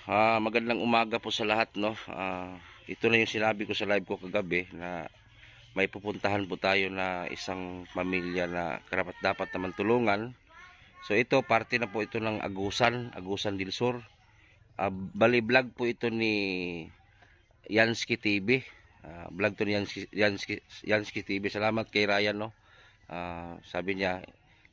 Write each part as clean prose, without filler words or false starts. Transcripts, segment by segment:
Magandang umaga po sa lahat, no. Ito na yung sinabi ko sa live ko kagabi na may pupuntahan po tayo na isang pamilya na karapat-dapat naman tulungan. So ito, parte na po ito ng Agusan del Sur. Bali vlog po ito ni Yansky TV. Vlog to ni Yansky TV. Salamat kay Ryan, no. Sabi niya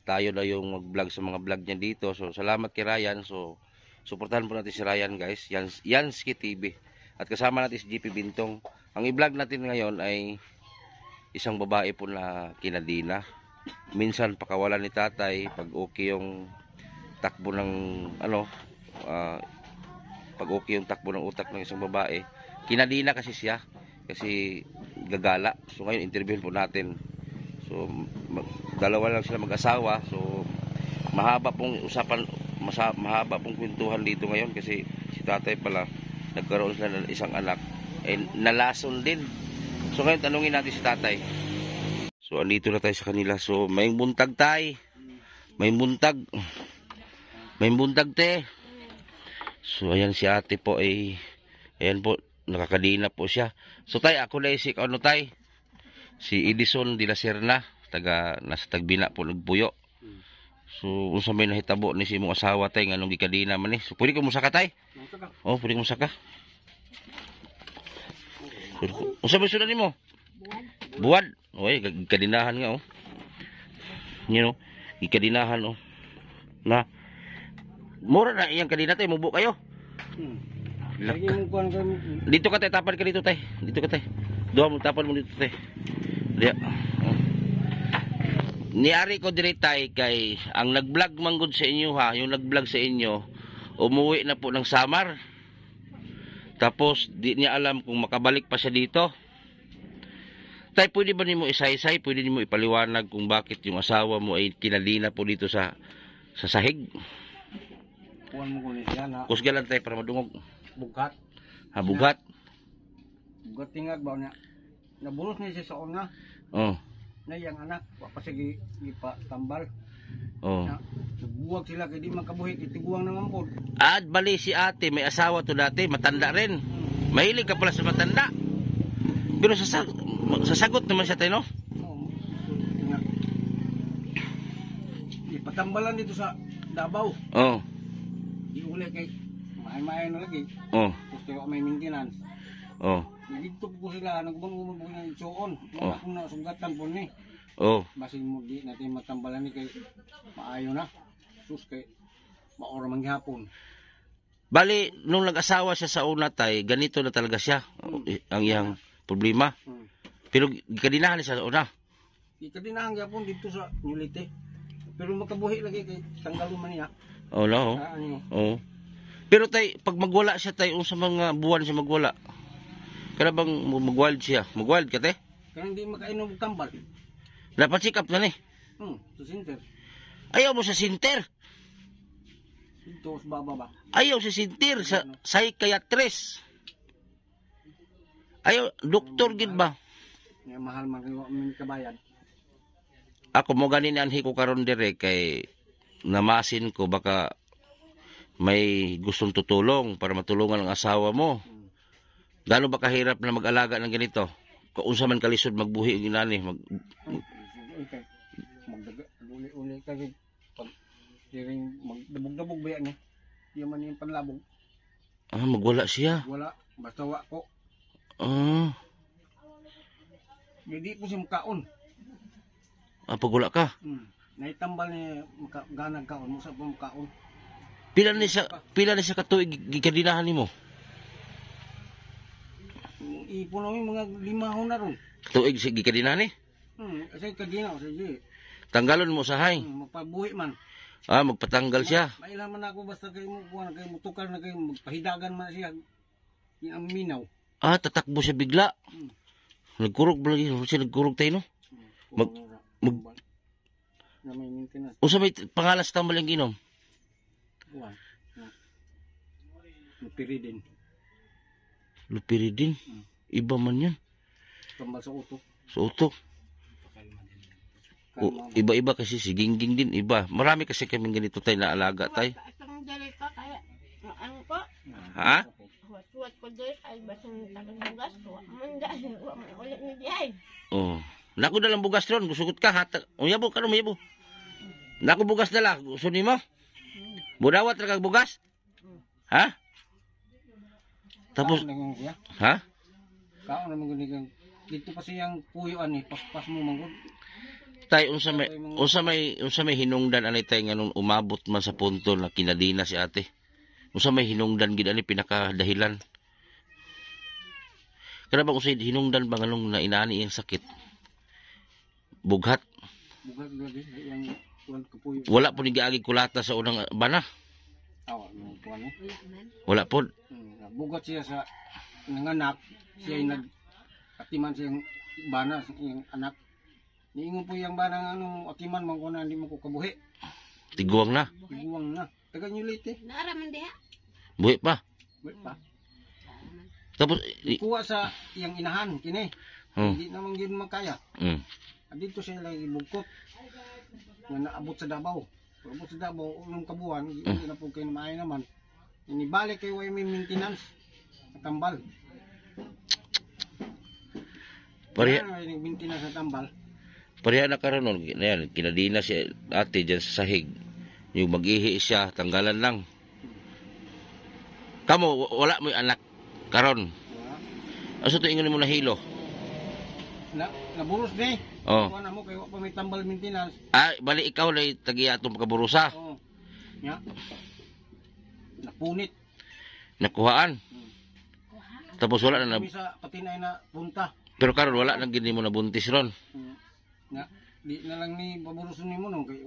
tayo na yung mag-vlog sa mga vlog niya dito. So salamat kay Ryan. So suportahan po natin si Ryan, guys. Yansky TV. At kasama natin si GP Bintong. Ang i-vlog natin ngayon ay isang babae po na kinadina. Minsan pakawalan ni tatay pag okay yung takbo ng pag okay yung takbo ng utak ng isang babae. Kinadina kasi siya. Kasi gagala. So ngayon interviewin po natin. So dalawa lang sila mag-asawa. So mahaba pong usapan, mahaba pong kwentuhan dito ngayon kasi si tatay pala nagkaroon sila ng isang anak nalason din. So ngayon tanungin natin si tatay. So andito na tayo sa kanila. So may buntag tay, may buntag te. So ayan si ate po ay ayan po, nakakadina po siya. So tay, ako na si ano tay, si Edison de la Serna, nasa Tagbina po nagpuyo. So unsa may nahitabo ni si imong asawa tay nganong gikadina man ni. So pwede ko musaka tay? Oh, pwede ko musaka. Unsa may sunan nimo? Buwad. Oy, gikadinahan nga oh. You know, gikadinahan oh. Na mura na iyang kadina tay, mubo kayo. Dito ka tay, tapan ka dito tay. Dito ka tay. Duha mo tapan mo dito tay. Diya. Niari ko diri tay kay ang nag-vlog manggod sa inyo ha, yung nag-vlog sa inyo umuwi na po ng Samar. Tapos di niya alam kung makabalik pa siya dito. Tay, pwede ba nimo isaysay, pwede nimo ipaliwanag kung bakit yung asawa mo ay kinadina po dito sa sahig? Kuwan mo ko ni siya na kusgalan tay para madungog. bugat. Bugat. Bugat tingag ba niya. Nabulos niya siya sa una. Oh. Na yang anak wa pa sige gipa tambal. Oh. Nagbuwag sila kay di man kabuhi itiguang nang ampod. At bali si ate may asawa to dati, matanda rin. Mahilig ka pala sa matanda. Pero sasagot naman siya tayo, no? Oo. Ipatambalan dito sa Davao. Oh. Iuli kay maay na lagi. Oh. Gusto ko may maintenance. Oh. Dito po sila nagbang-ubang po ng itsuon. Wala kong nasugatan po ni. Oh. Basin mo di natin matambalan ni kay maayo na. Sus kay maora manghapon. Bali, nung nag-asawa siya sa una tay, ganito na talaga siya. Ang iyang problema. Pero kadinahan siya sa una. Ikadinahan gyapon dito sa Nulite. Pero makabuhi lagi kay tanggalon man niya. Oh, no. Oh. Pero tay, pag magwala siya tay, sa mga buwan siya magwala. Kaya bang magwild siya? Magwild ka tay? Kaya hindi makainom og tambal. Dapat check up na ni. Sa center. Ayaw mo sa sinter. Dito sa baba ba? Ayaw sa sinter, sa psychiatrist. Ayaw, doktor gid ba? Nga mahal man kayo min kabayad. Ako mo ganin anhi ko karon dire kay namasin ko baka may gustong tutulong para matulungan ang asawa mo. Gaano ba kahirap na mag-alaga ng ganito? Kung unsa man kalisod magbuhi ang inani, Okay. Magdaga uli kay pag diring magdabog-dabog ba ni. Di man yung panlabog. Magwala siya. Wala basta wa ko. Hindi ko siya makaon. Pag wala ka. Naitambal ni ganag kaon mo sa makaon. Pila ni siya katuig gikadinahan nimo? Ipuno yung mga 5 hon na ron. Katuig si gikadinahan ni? Kasi kadina sa di. Tanggalon mo sahay. Magpabuhi man. Magpatanggal siya. Mailan man ako basta kay mo kuan kay mutukar na kay magpahidagan man siya. Ang minaw. Tatakbo siya bigla. Nagkurog ba lagi? Siya nagkurog tayo, no? Na may maintenance. Unsa may pangalan sa tambal ang ginom? Kuan. Lupiridin. Lupiridin? Iba man yan. Tambal sa utok. Sa utok? Iba-iba kasi si Gingging din, iba. Marami kasi kaming ganito tayo na alaga tayo. Itong ganito tayo. Ano po? Ha? Huwat ko doon ay basang tagang bugas ko. Manda, huwag mo ulit ni Diay. Oh. Naku dalang bugas ron, gusugot ka hat. Uyabo ka ron, uyabo. Naku bugas dala, gusto ni mo? Budawat ra kag bugas? Ha? Tapos Kaon na yung siya. ha? Kaon na mga dito pa siyang puyuan eh. Paspas mo manggod. Tay unsa may hinungdan anay tay nganong umabot man sa punto na kinadina si ate. Unsa may hinungdan gid ani pinakadahilan. Kada ba usay hinungdan ba nganong na inaani iyang sakit? Bughat. Bugat lagi yang kuan kapuyo. Wala po ni giagi kulata sa unang bana. Awa mo kuan eh. Wala man. Wala po. Bugat siya sa nanganak. Siya ay nag-atiman siyang bana yung anak. Niingon po yung bana anong akiman man ko na hindi mo ko kabuhi. Tiguang na. Iguang na. Taga nyo late eh. Naaraman diha. Buhi pa. Wait pa. Tapos Kuha sa iyang inahan kini. oh. Hindi naman yun makaya. Dito siya lagi bugkot. Nga naabot sa Davao. Abot sa Davao, unong kabuhan, hindi na po kayo maayo naman. Inibalik kayo ay may maintenance. Tambal. Pareha Ay maintenance sa tambal. pareha na karon nun, yan, kinadina si ate dyan sa sahig. Yung mag-ihi siya, tanggalan lang. Kamo wala mo yung anak karon. Asa to ingon mo nahilo? Naburos ni. Oh. Kuha na mo kayo pa may tambal maintenance. Ah, bali ikaw lay tagiya atong pagkaburusa. Oo. Nya. Napunit. Nakuhaan. Tapos wala na, Kami sa patinay na punta. pero karon wala nang gini mo nabuntis ron. Nga, di na lang ni paburusun ni mo nung kay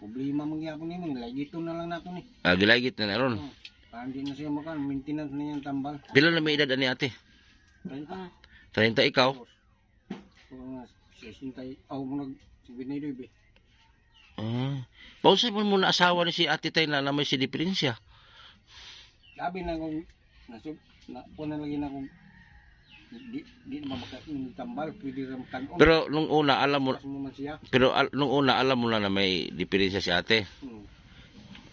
problema mangyapon ni mo, nilagito na lang nato ni. Ah, gilagit na ron. Para hindi na siya makan, maintenance na yung tambal. Pila na may edad ani ate? 30. 30 ikaw? Kung nga, 60, ako mo nag-binaydoy be. Ah. Pausay mo muna asawa ni si ate tay na may si diferensya. Sabi na kung, na lagi na kung, di na mabaka yung tambal, pwede rin kanon. Pero nung una alam mo Pas mo man siya. nung una alam mo na may diferensya si ate.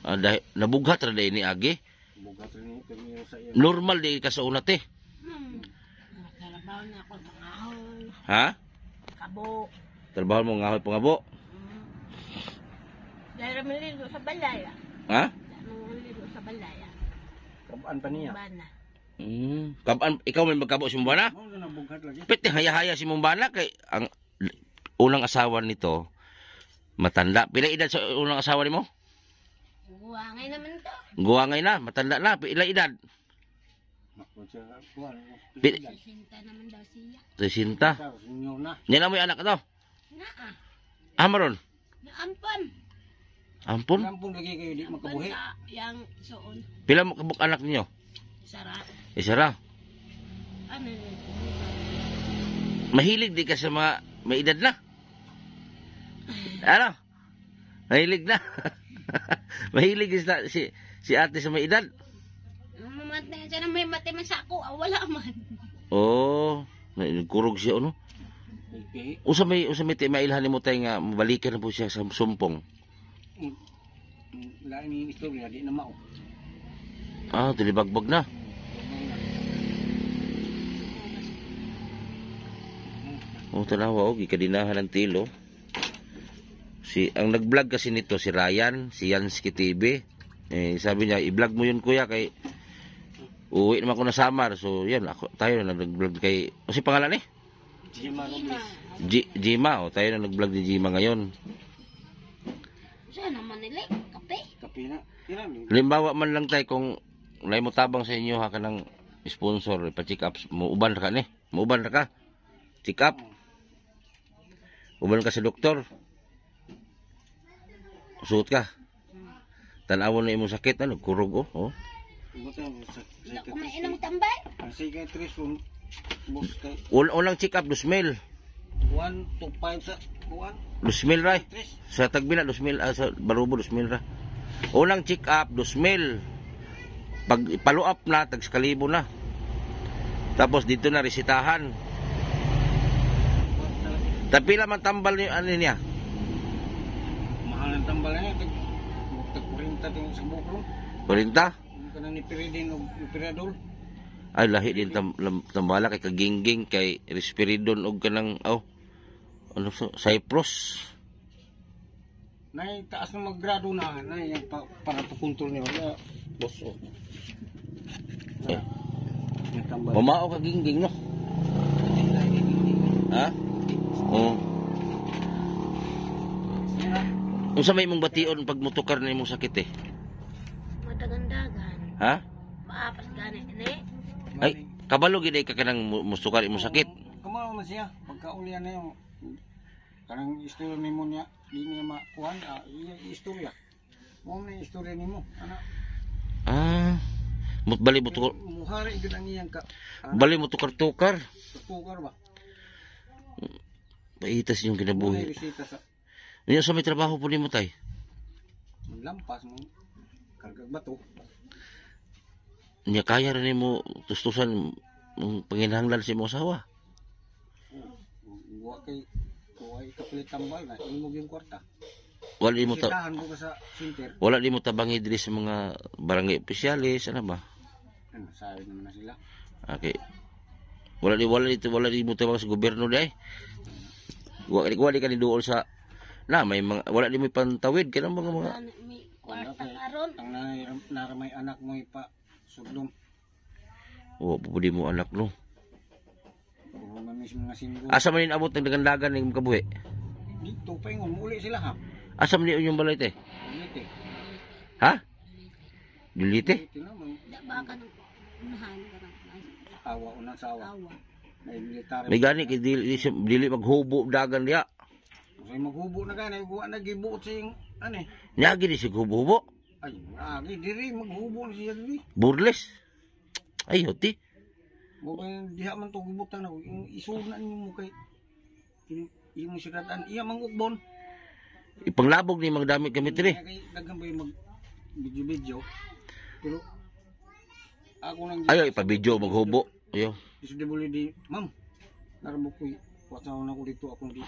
Ah, dahil nabughat ra dai ni agi. Bugat rin yung pagmiro sa iya. Normal di ka sa una te. Trabaho na ako mangahol. Ha? Kabo. Trabaho mo ngahoy pangabo. Dahil maliligo sa balaya. Ha? Maliligo sa balaya. Kabaan pa niya. Bana. Kaban ikaw may magkabo si Mumbana? Oo, na bugat lagi. Pwede haya-haya si Mumbana kay ang unang asawa nito matanda. Pila edad sa unang asawa nimo? Guwangay naman to. Guwangay na, matanda na. Pila edad? Makon siya, kuha. Sinta naman daw siya. Resinta. Sinyo na. Yan na mo yung anak to. Naa. Amaron. Naampon. Ampun. Kampun lagi kayo di makabuhi. Sa yang soon. Pila mo kabuk anak ninyo? Sara. Isa ra. Ano yun? Mahilig di ka sa mga may edad na. Ano? Mahilig na. Mahilig si ate sa may edad. Mamatay siya na may matiman sa ako. Wala man. Oh, kurog siya ano? Okay. Usa may mailhan mo tay nga mabalikan na po siya sa sumpong. Lain ni istorya di na mao. Ah, tilibagbag na. Oh, tanawa og ikadinahan ng tilo. Ang nag-vlog kasi nito si Ryan, si Yansky TV. Sabi niya, i-vlog mo yun kuya kay uwi naman ko na Samar. So, yan, tayo na nag-vlog kay... Kasi pangalan eh? Jima Robles. Jima, tayo na nag-vlog ni Jima ngayon. Siya naman nila. Kape. Kape na. Tira ni. Halimbawa man lang tayo kung lay mo tabang sa inyo ha ka ng sponsor, pa-check up, muuban ka ni. Muuban ka. Check up. Uban ka sa doktor. Suot ka. Tanawon na imong sakit, ano, kurog oh. Wala ko may inang tambay. Ang psychiatrist kung bus kay Unang check up, 2,000. 1 to 5 sa kuan. 2,000 ray. Tres. Sa Tagbina, 2,000, sa Barubo, 2,000 ra. Unang check up, 2,000. Pag follow up na, tag-1,000 na. Tapos dito na, resitahan. Tapila man tambal niyo, ano niya? Mahal ang tambal niya tag 40 ting sa bukro. 40? kanang ni Piridin o ni Piradol. Ay lahi din tambala kay kagingging kay risperidon og kanang ano Cyprus. Nay taas na maggrado na nay yung para pakontrol niyo na boss o. Yung tambal. Mamao ka gingging no. Ha? Oh. Unsa may mong bation pag motukar na imong sakit eh? Madagandagan. Ha? Maapas gani ni. Ay, kabalo gid ka kanang mustukar imong sakit. Kamao man siya pagkaulian na yung kanang istorya nimo niya di niya makuhan iya istorya. Mo na istorya nimo ana. Bali mo tukar. Muhari gid ang iyang ka. Bali mo tukar-tukar. Tukar ba? Paitas yung Buhay kinabuhi. bisita sa Niya sa may trabaho po nimo tay. lampas mo kargag bato. Niya kaya rin mo tustusan ang panginahanglan sa imong asawa. Wa kay kuhay kapilit tambal na imong yung kwarta. Wala di mo Sitahan mo ka sa center. wala di mo tabangi diri sa mga barangay opisyalis ano ba? Ano, sabi naman na sila. Okay. Wala di mo tabang sa gobyerno di ay. Wala di ka ni duol sa may mga wala di mo pantawid kaya mga May kwarta karon. Ang naramay anak mo ipa sudlom. po di mo anak no. Puro man mismo nga singgo. Asa man inabot ng dagandagan ng kabuhi? Dito pa ingon muli sila ha. Asa man yung balay te? Dito. Ha? Dulite? Dito naman Da baka nung unahan karang awa unang sawa. awa. May military. May gani kay dili maghubo dagan diya. Kasi maghubo na gani guwa na gibuot sing ani. Nya gini si hubo. Ay, agi diri maghubo na siya diri. Burles. Ay hoti. Mo diha man to gibutan ako yung isunan mo kay yung sikatan iya mangukbon. Ipanglabog ni mga dami kami tiri. Kay daghan ba yung mag video. Pero ako nang Ayo ipabidyo maghubo. Ayo. isu di boleh di ma'am. Naramo ko wasa na ko dito ako di.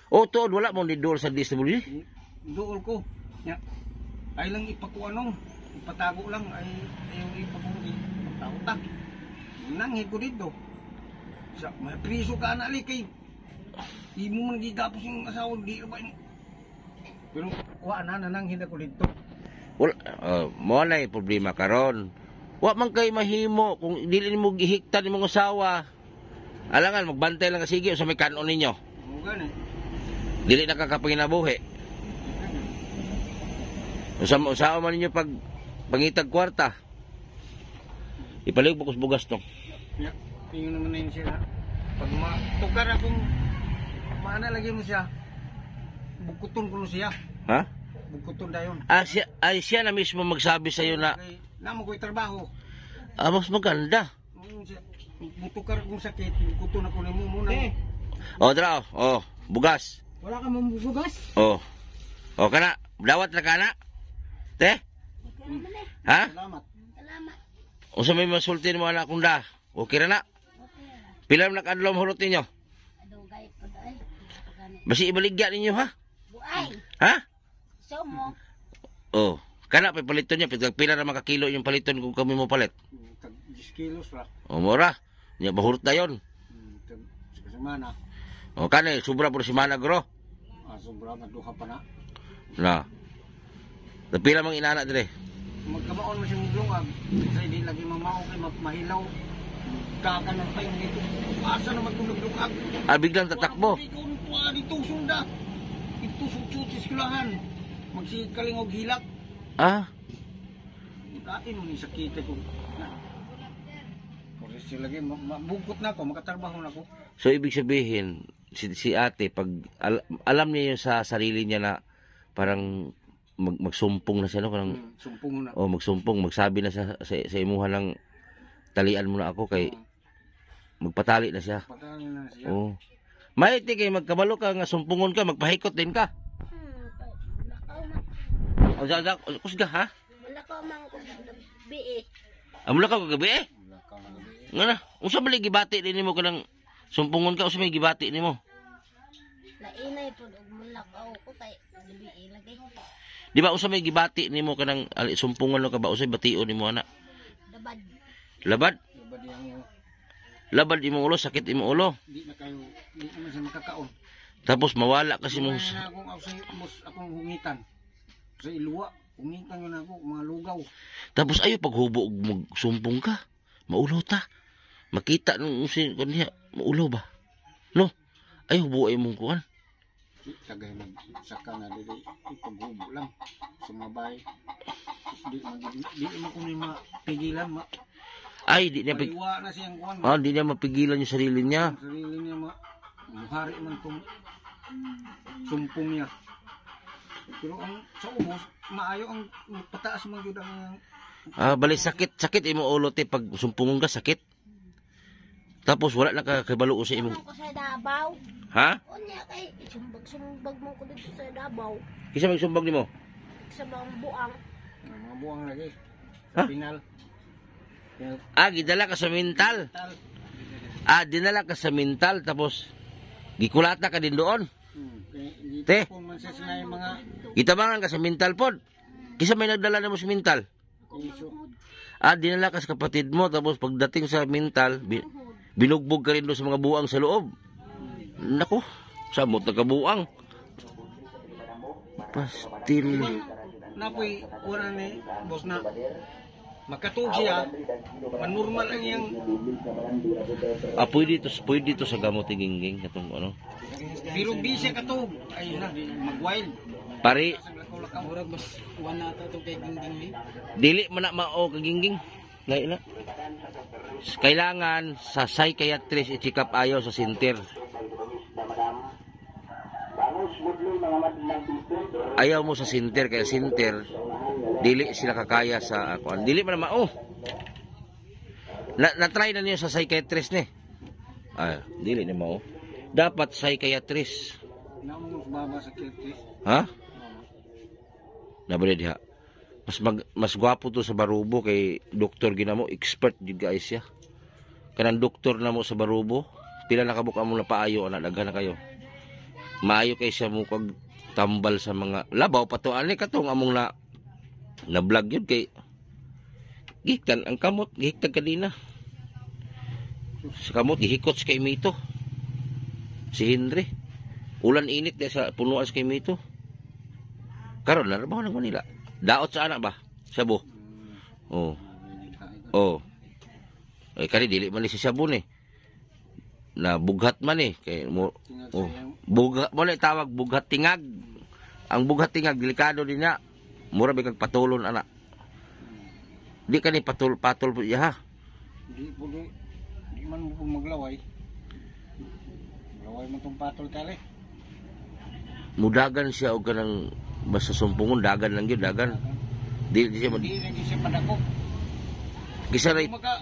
Tuod wala mo ni duol sa disability. Dool ko. Ya. Ay lang ipakuanong. Ipatago lang ay yung ipakuanong magtago ta. Nanghid ko dito. Sa may priso ka na ali kay imo man gigapos yung asawa di ba yun. Pero wa na nanghid ako dito. Wala mo na problema karon. Wa man kay mahimo kung dili nimo gihiktan imong asawa. Alangan magbantay lang ka sige sa may kanon ninyo. Mo gani. Dili nakakapanginabuhi. Usa man ninyo pag pangitag kwarta. Ipalig bugas to. Ya, tingin naman na yun siya. Pag matukar akong maana lagi mo siya. Bukuton ko na siya. Ha? Bukuton dayon. Siya na mismo magsabi sa iyo na Namo ko'y trabaho. mas maganda. Mutukar kong sakit, bukuton ako ni mo muna. Dra, bugas. Wala ka mabubugas? Kana, dawat na kana. Te? Ha? Salamat. Salamat. Unsa may masulti mo anak kong da? Okay na na. Pila na kadlaw hulot ninyo? Adugay po dai. Basi ibaligya ninyo ha? Buay. Ha? Somo. Kana pa paliton niya, pila na makakilo yung paliton kung kami mo palit. Tag 10 kilos ra. Mura. Nya bahurot na yon. Tag sa semana. Kani, sobra po si Mana Gro. Sobra maduha pa na. Na. Pila mang inana dire. Magkamaon mo siyang lungag. Kasi di lagi mamao kay mahilaw. Kakan ng payo dito. Asa na magtulog-lungag? Biglang tatakbo. Ikaw nung tuwa dito sunda. Ito suksuti silahan. Magsikaling og hilak. Dati nung isakita ko. Kasi lagi mabugkot na ako, makatrabaho na ako. So ibig sabihin, si ate pag alam niya yung sa sarili niya na parang magsumpong na siya no kanang sumpong na. Magsumpong, magsabi na sa imuha ng talian mo na ako kay magpatali na siya. Patali na siya. Maiti kay magkabalo ka nga sumpungon ka, magpahikot din ka. Kusga ha? Wala ko mang bie. Amula ka kagabi Nga na, unsa bali gibati din nimo kanang sumpungon ka unsa may gibati nimo? Lainay po og mulakaw ko kay bie lagi. Di ba usay may gibati nimo kanang sumpungan no ka ba usay bation nimo ana? Dabad. Labad? Labad yang Labad imong ulo, sakit imong ulo. di na kayo, di naman siya makakaon. Tapos mawala kasi mo. Kaya na akong akong hungitan. Sa iluwa, hungitan yun ako, mga lugaw. Tapos ayo paghubo og magsumpong ka. Maulaw ta. Makita nung kaniya, maulaw ba? No. Ayo buay mong kuan. Tagay nagsaka na dili ipaghubo lang. Sumabay. Di mo kung mapigilan, Ay, di niya paliwa na siyang kuan. di niya mapigilan yung sarili niya. Ang sarili niya, muhari man itong sumpong niya. Pero ang sa ubos, maayo ang pataas man yun ang Bali sakit imong ulo te pag sumpungon ka sakit. Tapos wala na ka kabalo sa imong. Ko sa Davao. Ha? Unya kay sumbag mo ko dito sa Davao. Kisa magsumbag nimo? Sa mga buang. mga buwang lagi. Ha? Sa pinal. Gidala ka sa mental. Tal. Dinala ka sa mental tapos gikulata ka din doon. Te. Kung man siya sinay mga Itabangan ka sa mental pod. Kisa may nagdala na mo sa mental. iso. Dinala ka sa kapatid mo tapos pagdating sa mental, binugbog ka rin doon sa mga buang sa loob. Naku, samot na kabuang. Pastil. Napoy, kuha ni boss na makatug siya, manormal ang iyang Pwede to sa gamot gingging katong ano. pero di siya katug. Ay na, mag-wild. Pare, Sa lakaw-lakaw. Murag mas wana ta itong kay gingging ni. dili man na mao kagingging. Ngay na. Kailangan sa psychiatrist i-check up ayaw sa center. Ayaw mo sa center kaya center dili sila kakaya sa ako. Dili man na mao. Na-try na niyo sa psychiatrist ni. Dili na mao. Dapat psychiatrist. Namang baba sa kirtis. Ha? Nabali diha. Mas gwapo to sa Barubo kay doktor ginamo, expert jud guys ya. Kanang doktor na mo sa Barubo, pila na kabuk amo na paayo ana daghan na kayo. Maayo kay siya mo kag tambal sa mga labaw pato ani katong among na vlog yun kay gihiktan ang kamot, gihiktag kanina. Sa kamot gihikot kay Mito. Si Henry. Ulan init na sa punuan kay Mito. Karon na ba nang Manila? Daot sa anak ba? Sabo. Oh. Kani dili man ni si sabon na bughat man kay bughat mo na tawag bughat tingag. Ang bughat tingag delikado din na. Mura ba kag patulon ana. Di kani patol po ha. Di man mo maglaway. Laway mo tong patol kali. Mudagan siya og kanang basta sumpungon dagan lang gyud dagan. Di siya Di lagi siya padako. Kisa ray Maka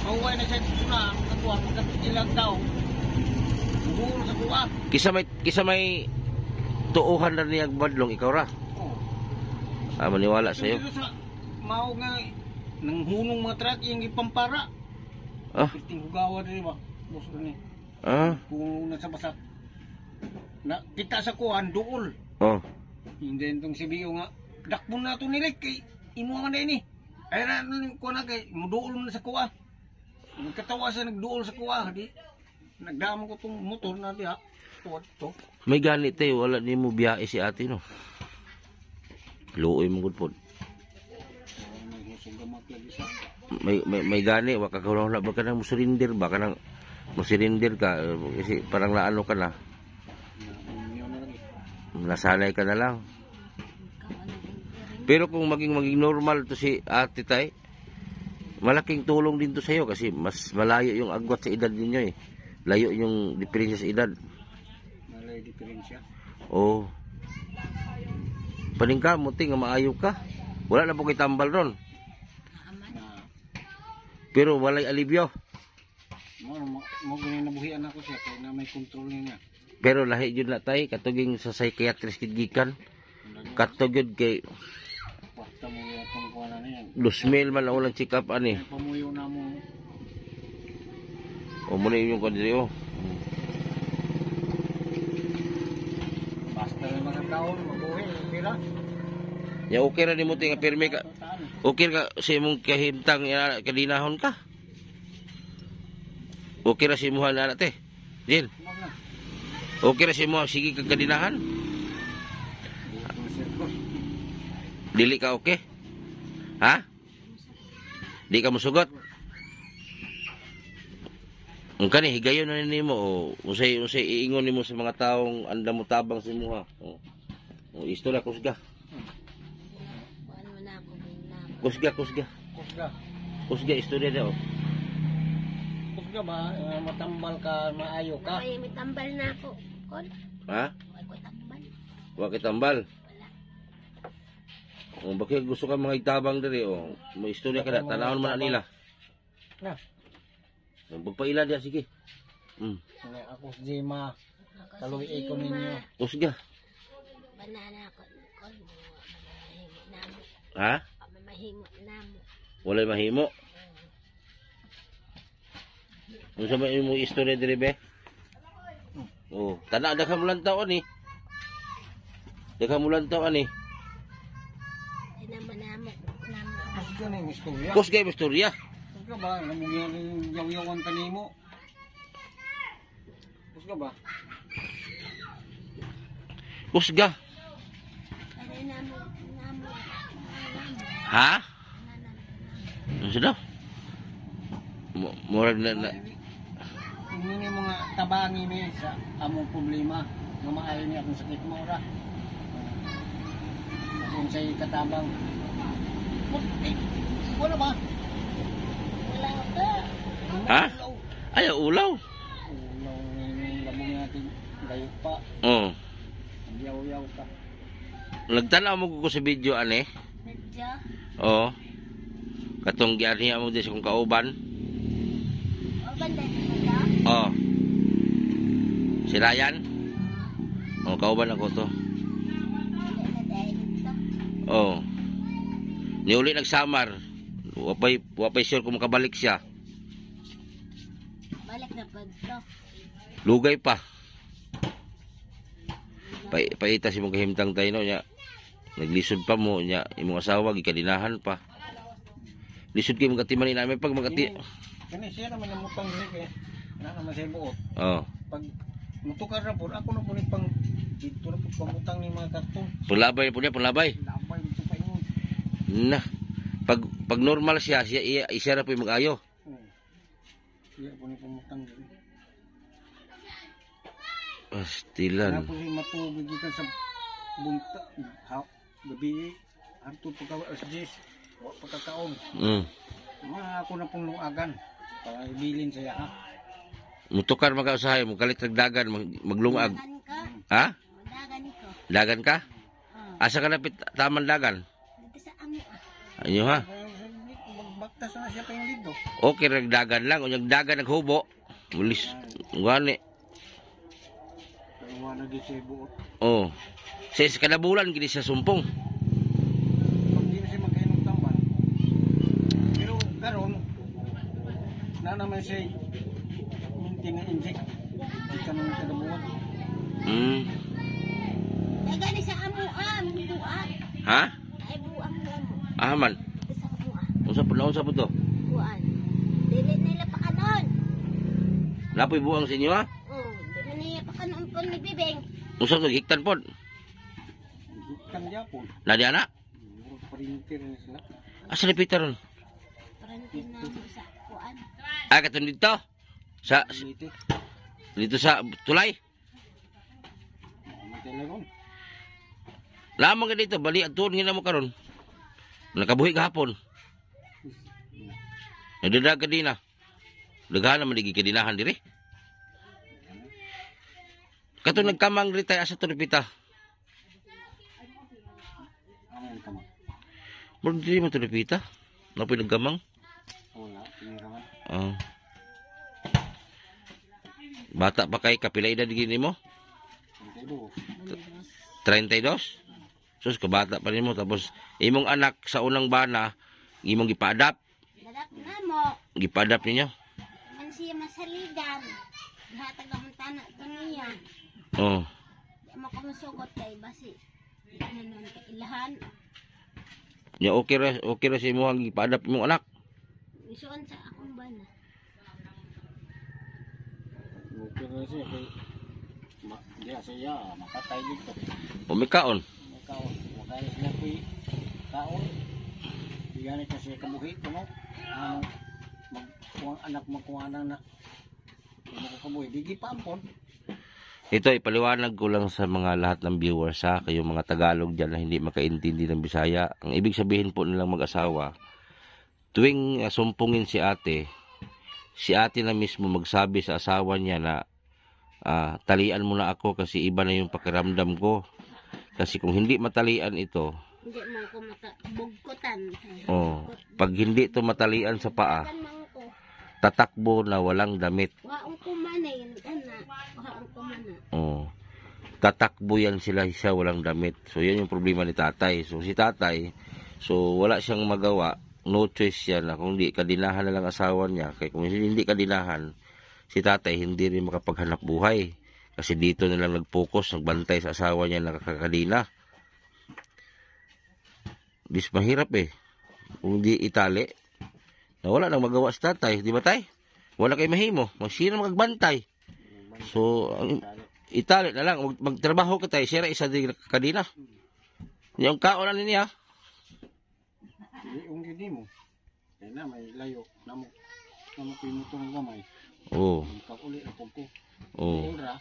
mauway na siya na katuwa magkatilang tao. Buhol sa kuwa. kisa may tuuhan na niya badlong ikaw ra. Maniwala sa iyo. Mao nga nang hunong mga truck yung ipampara. Piting hugawa din ba? Boss ni. Kung nasa basak. Na kita sa kuan duol. Hindi tong si Bio nga dakpon na to nilik kay imo man ini. Ay ra ko na kay muduol man sa kuha. Nagkatawa sa nagduol sa kuha di. Nagdamo ko tong motor na diha. To. May ganit tayo wala ni mo biyahe si ate no. Luoy mo gud pod. May gani wa ka kuno na ba ka nang musurinder ba ka nang musurinder ka kasi parang naano ka na. Nasanay ka na lang. Pero kung maging normal to si ate tay, malaking tulong din to sa iyo kasi mas malayo yung agwat sa edad ninyo Layo yung diferensya sa edad. Malayo diferensya. Paning ka, muti nga maayo ka. Wala na po kay tambal ron. Pero walay alibyo. Mo ganyan nabuhian ako siya kaya na may control niya. Pero lahi jud na tay katuging sa psychiatrist gikan. Katugod kay Basta mo yung kuha na niyan. 2,000 man ang ulang check up ani. Pamuyo na mo. Muna yung kondisyon. Basta na mga kaon, mabuhi, pira. Ya okay ra nimo tinga pirmi ka. Okay ka sa imong kahimtang kadinahon ka. Okay ra si imong na te. Jin. Okay ra si imong sige kag kadinahan. Dili ka okay? Ha? Di ka musugot? Ang kani higayon na nimo o usay iingon nimo sa mga taong andam mo tabang sa imong ha. O istorya kusga. Kusga. Kusga. Kusga istorya daw. Kusga ba, matambal ka, maayo ka. Ay, may tambal na ako. Kon? Ha? Ay, ko tambal. Wa kay tambal. O bakit gusto ka mga itabang diri o mo istorya ka na tanawon man na nila. Na. Pagpaila dia sige. Ako si Jima. Kaluwi ko ninyo. Kusga. Banana ko. Kon, mahimo namo. Ha? Mahimo namo. Walay mahimo. Unsa man imong istorya diri be? Oh, tana daghan mo lang taon ni. Daghan mo lang taon ni. Ay naman namo. Kusga na yung istorya. Kusga yung istorya. Kusga ba, namugyan yung yaw-yawan tanimo. Kusga ba? Kusga. Ay namo. Ha? Unsa daw? Murag na. Hindi mga tabangi ni sa among problema. Lumaayo niya akong sakit mo ra. Kung sa'y katabang. Wala ba? Wala ka. Ha? Ay ulaw. Ulaw ng labong natin. Gayo pa. Oh. Yaw-yaw ka. Nagtanaw mo ko sa video ani. Medyo. Oh. Katong giarhi mo di sa kong kauban. O banda na. Oh. Si Ryan. Oh, kauban ako to. Wala na dahil ito. Oh. Niuli nagsamar. Wapay sure kung makabalik siya. Balik na po ito. Lugay pa. Paita si mong kahimtang tayo no nya. Naglisod pa mo nya imong asawa gikadinahan pa. Lisod kay magati man namin pag magati. Kani siya naman ang mutang dili kay na naman siya buot. Oh. Pag mutukar na po, ako na po ni pang dito na po pamutang ni mga karton. Punlabay po niya, punlabay. Labay dito pa yun. Na. Pag normal siya isa na po yung mag-ayo. Siya po ni pamutang dili. Pastilan. Na po si matubig gikan sa bunta. Gabi harto pagka alas 10. Wa pagkakaon. Mga ako na pong lungagan para ibilin sa ha. Mutukar magkausahay, magalit nagdagan, maglungag. Dagan ka. Ha? Dagan ko. Dagan ka? Oh. Asa ka napit taman dagan? Dito sa amo ah. Anyo ha? Magbaktas na siya pa yung lido. Okay, nagdagan lang. Unyang dagan naghubo. Mulis. Gani. Pero wala na di siya buot. Oh. Sa kanabulan, gini sa sumpong. Pag di na siya magkainom tamban. Pero karon na naman siya minti na inject. Di ka nang kanabuhan. Dagan ni sa amo ah. Buang. Ha? Ay buang mo amo. Aman. Dito sa amo ah. Unsa po to? Buang. Dili nila pa kanon. Napoy buang sa inyo ha? Oh, dili nila pa kanon kon nagbibeng. Unsa to hiktan pod? Kan Japon. Nadi ana? Murag parintir na sila. Asa ni Peter ron? Parantin na mo sa kuan. Ah, katon dito. Sa Dito. dito sa tulay. May telegon. Lamang ka dito, bali atuon nga mo karon. Nakabuhi gahapon. Nagdadag ka din na. Daghan naman di kadinahan diri. Kato nagkamang ri tay asa to Pita. Aman ka mo. Murag diri man to Pita. Napoy nagkamang. Wala, tiniraman. Oh. Bata pa kay kapila edad gini mo? Ang 32. Sus kabata pa nimo tapos imong anak sa unang bana imong gipa-adapt. Dadak na mo. Gipa-adapt ninyo. Man siya masaligan. Hatag ang tanak ko niya. Oh. mo ko masugot kay basi. Ano nun ka ilahan. Ya okay ra sa imong gipadap imong anak. Isuon sa akong bana. Okay na siya kay diya siya makatay dito. Umikaon. Kaon, wakay sila ko'y kaon. Diyan kasi kabuhi ko no. Kuang anak magkuhanan na. Kabuhi di gipampon. Ito ipaliwanag ko lang sa mga lahat ng viewers ha, kayong mga Tagalog diyan na hindi makaintindi ng Bisaya. Ang ibig sabihin po nilang mag-asawa, tuwing sumpungin si ate na mismo magsabi sa asawa niya na talian mo na ako kasi iba na yung pakiramdam ko. Kasi kung hindi matalian ito, Hindi mo ko bugkutan. pag hindi to matalian sa paa, tatakbo na walang damit. Waong kumanay, ana. Waong kumana. Tatakbo yan siya walang damit. So yan yung problema ni tatay. So si tatay, so wala siyang magawa, no choice yan na kung hindi kadinahan na lang asawa niya. Kaya kung hindi kadinahan, si tatay hindi rin makapaghanap buhay. Kasi dito na lang nag-focus, nagbantay sa asawa niya na kakadina. Bis mahirap eh. Kung di itali, na wala nang magawa sa tatay, di ba tay? Wala kay mahimo, magsino magbantay. So, itali na lang, magtrabaho ka tay, sira isa di kakadina. Yung kaon na niya. Yung gini mo. Kaya na may layo. Namo pinutong gamay. Oo. Kakuli na ko. Oo. Ora.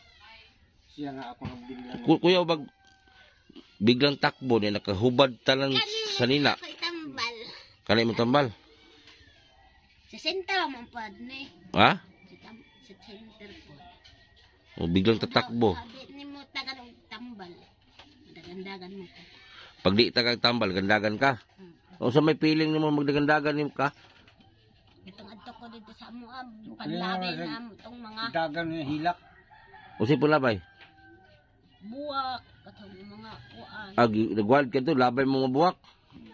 Siya nga ako nagbiglang. Kuya, biglang takbo niya, nakahubad talang sa nina. Ako itambal. Kanay mo tambal? Sa center mo pa ni. Ha? Sa center po. O, biglang tatakbo. Sabi ni mo tagan og tambal. Dagan-dagan mo ko. Pag di tagang tambal, gandagan ka. O sa may piling mo magdagandagan ka? Itong adto ko dito sa Moab. Panlabay na mo itong mga Dagan niya hilak. O si Pulabay? buwak. Katong mga kuan. Nagwald ka to, labay mo mabuwak.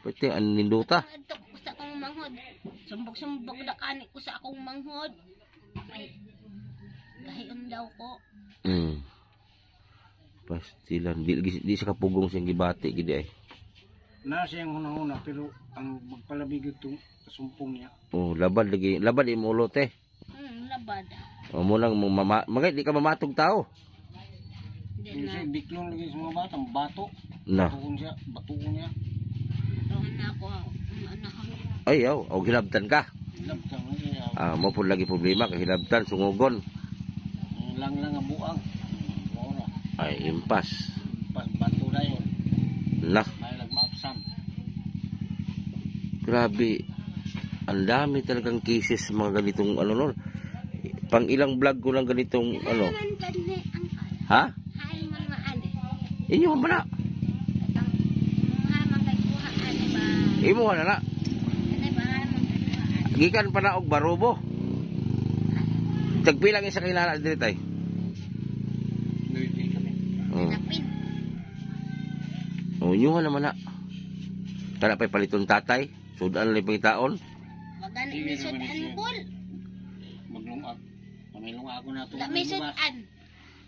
Pwede, ninduta. Adto ko sa akong manghod. Sumbog-sumbog na kani ko sa akong manghod. Ay, gahiyon daw ko. Pastilan. Di sa kapugong siyang gibati, gidi ay. Na siyang hunahuna pero ang magpalabig itong kasumpong niya. Oh, labad lagi. Labad imo ulot eh. Labad. O mo nang magay di ka mamatog tao. Hindi siya biklong lagi sa mga batang bato. Na. Batuon niya. Tuhan na ako ang anak ko. Ay, o hilabtan ka. Labtang niya. Mo po lagi problema kay hilabtan sungugon. Lang ang buang. Ora. Ay, impas. Pas bato na yun. Nah, May nagmaapsan. grabe. Ang dami talagang cases mga ganitong ano nun. Pang ilang vlog ko lang ganitong ano. Naman kani ang Ha? hay mga ane. Inyo ba na? Mga magkuha ane ba? Imo na na. Ane ba magkuha? Gikan pa na og barobo. Tagpilang isa kay nana diri tay. Hindi kami. Lapin. O inyo naman na. Kana pay paliton tatay. Sudan lang pangitaon. Magani ni sudan bol. Maglungag. May lungag ako na ito. La may sudan.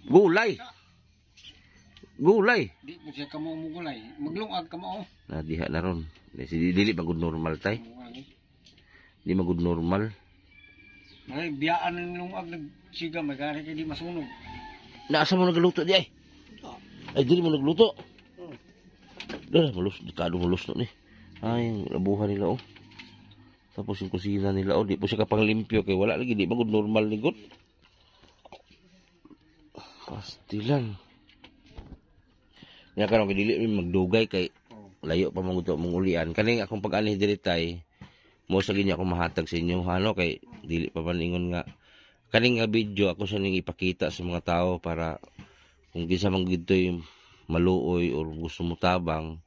Gulay. Gulay. Di mo siya kamo mo gulay. Maglungag ka mo. Na diha na ron. Dili magud normal tay. Di magud normal. May biyaan ng lungag nagsiga. Magari kaya di masunog. Naasa mo nagluto di ay? Ay, dili mo nagluto. Malus, dekado malus no ni. Ay, labuhan nila oh. Tapos yung kusina nila oh, di po siya kapang limpyo kay wala lagi di magud normal ni god. Pastilan. Nya karon kay dili magdugay kay layo pa mong mong ulian. Kaning akong pag-anih diri tay, mo sa ginya ako mahatag sa inyo hano kay dili pa man ingon nga kaning nga video ako sa ning ipakita sa mga tao para kung kinsa man gidtoy maluoy or gusto mo tabang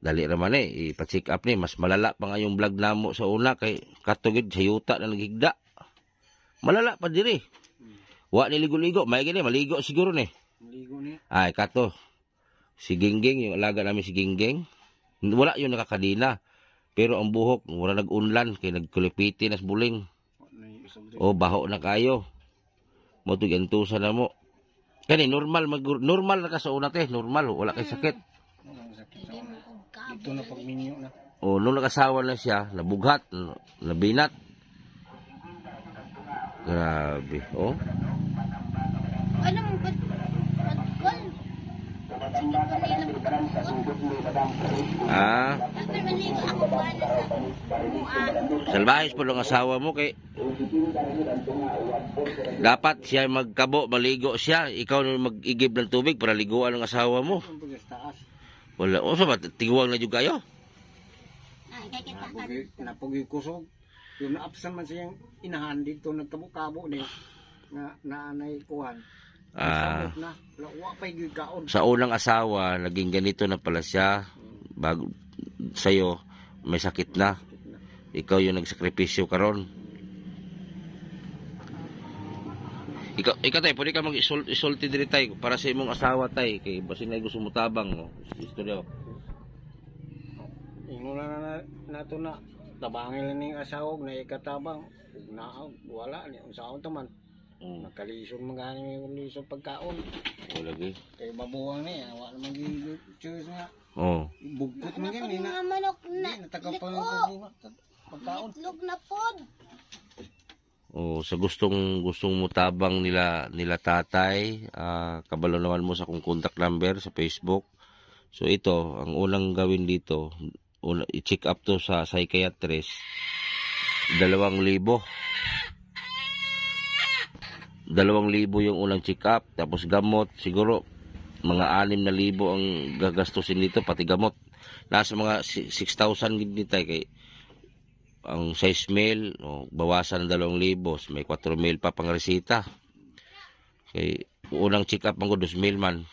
dali ra man ipa-check up ni mas malala pa nga yung vlog namo sa una kay katugid sa yuta na naghigda malala pa diri wa ni ligo-ligo may gani maligo siguro ni Maligo niya. ay kato si Gingging yung alaga namin si Gingging wala yung nakakadina pero ang buhok wala nag-unlan kay nagkulipiti nas buling o baho na kayo mo tugantusa na mo Kani normal na ka sa una te, normal wala kay sakit. Walang sakit sa Hindi una. mo kong kabo. Ito na pag minyo na. O nung nakasawa na siya, nabughat, nabinat. Grabe. Oh. Ano mo ba? Magkol. Hindi ko nila magkakot. Ah, Dapat maligo ako wala sa muan. salbahis po ng asawa mo kay dapat siya magkabo, maligo siya. Ikaw na mag-igib ng tubig para liguan ng asawa mo. Ang pag taas. Wala. O sa ba? Tiguang na juga kayo? Ay, kaya kita ka. Napugi kusog. Yung naapsan man siyang inahan dito, nagkabo-kabo din. Naanay kuhan. Ah, Sabot na. Lawa pa'y gikaon. sa unang asawa, naging ganito na pala siya. Bago sa'yo, may sakit na. Ikaw yung nagsakripisyo karon. Ikaw tayo, pwede ka mag-isulti diri tayo para sa imong asawa tayo. Kay basin na gusto mo tabang. No? Istorya. Inguna na ito na. Tabangin lang yung asawa na ikatabang. Wala niya. Usaon taman. Nagkalisod magani yung lisod pagkaon. O lagi. Kaya babuwang niya. Wala naman choice nga. Oh. Bugkot man Ano yan. nga manok na Natagaw pa liko. yung pagkaon. Itlog na pod. Oh, sa gustong mo tabang nila tatay, kabalo naman mo sa kung contact number sa Facebook. So ito, ang unang gawin dito, i-check up to sa psychiatrist. 2,000. 2,000 yung unang check up, tapos gamot siguro mga 6,000 ang gagastusin dito pati gamot. Nasa mga 6,000 gid ni tay kay ang 6,000 bawasan ng 2,000, may 4,000 pa pang resita. Kay unang check up man ko 2,000 man.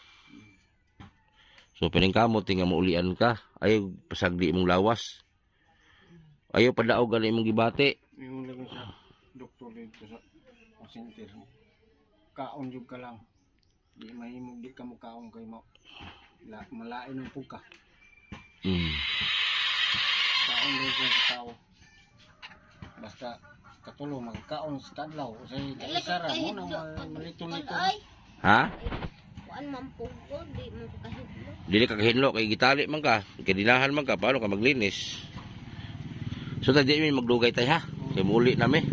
So pining kamo tinga maulian ka, ayaw pasagdi mong lawas. Ayaw padaog ani imong gibati. Yung lang sa doktor dito sa center. Kaon jud ka lang. Di mahimog di ka mo kaon kay malain ang pugka. Kaon din ko sa tao. Basta katulong magkaon sa kadlaw sa isara mo nang malito-lito. Ay, Ha? kuan man pugod, di mo ko kahidlo. Dili ka kahinlo kay gitali man ka, kay dinahan man ka paano ka maglinis. So tadi mi magdugay tay ha. Kay muli na mi.